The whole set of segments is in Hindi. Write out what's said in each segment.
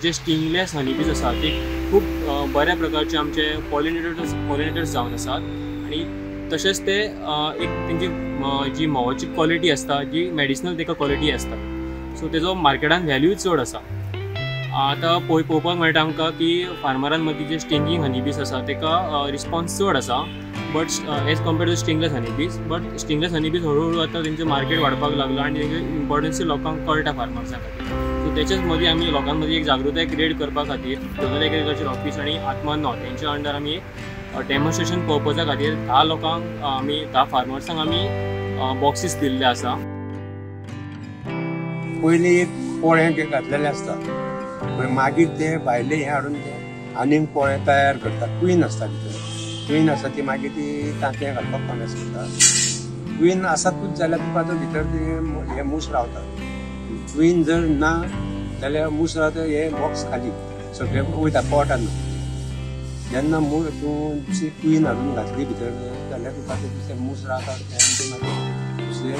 जे स्टिंगलेस हनीबीज आसा ते खूप बऱ्या प्रकारचे आमचे पॉलिनेटर्स जावन आसात आणि तशेंच ते एक तेंची जी मोवाची क्वॉलिटी आसता जी मेडिसिनल तेका क्वॉलिटी आसता सो तेजो मार्केटान व्हॅल्यू चड आसा। आतां पळोवपाक मेळटा आमकां की फार्मरान मदीं जे स्टिंगींग हनीबीज आसा तेका रिस्पॉन्स चड आसा but as compared to stingless honeybees. But stingless honeybees हळूहळू आतां तेंचें मार्केट वाडपाक लागला आनी तेंचे इम्पॉर्टन्स लोकांक कळटा फार्मर्सां खातीर। सो तेच्याच मदीं आमी लोकां मदीं एक जागृताय क्रिएट करपा खातीर जनरल एग्रीकल्चर ऑफिस आनी आत्मा तेंच्या अंडर आमी डेमॉन्स्ट्रेशन पर्पजा खातीर 10 लोकांक आमी 10 फार्मर्सांक आमी बॉक्सीस दिल्ले आसा। पयलीं एक पोळें घातलेलें आसता मागीर ते भायले हें हाडून ते आनीक पोळें तयार करता। क्वीन आसता भितर, क्वीन आसा ती मागीर ती तांतयां घालपाक फामास करता। क्वीन आसातूच जाल्यार तुका तो भितर हे मूस रावता। क्वीन जर ना जाल्यार मूस रावता हे बॉक्स खाली सगळे वयता पोटान। जेन्ना तूं दुसरी क्वीन हाडून घातली भितर जाल्यार तुका ते दुसरे मूस रावता मागीर दुसरे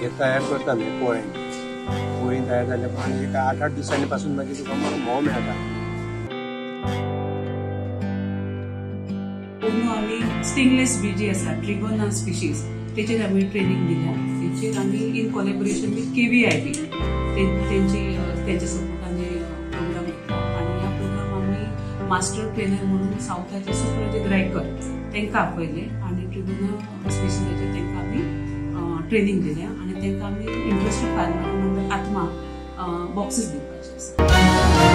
हे तयार करता न्हय पोळें। पोळी तयार जाल्या आनी एक 8-8 दिसांनी पासून मागीर तुका म्होंव मेळटा। आमी स्टिंगलेस बी जी आसा ट्रिगोना स्पिशीज तेचेर आमी ट्रेनिंग दिल्या। तेचेर आमी इन कोलॅबोरेशन विथ KVIB तेंच्या सपोर्टान प्रोग्राम घेतलो आनी ह्या प्रोग्राम आमी मास्टर ट्रेनर म्हणून सावथाचे सुप्रजीत रायकर तांकां आपयले आनी ट्रिगोना स्पिशीजाचेर तांकां आमी ट्रेनिंग दिल्या आनी तांकां आमी इंट्रस्टेड फार्मरांक आत्मा बॉक्सीस दिवपाचे आसा।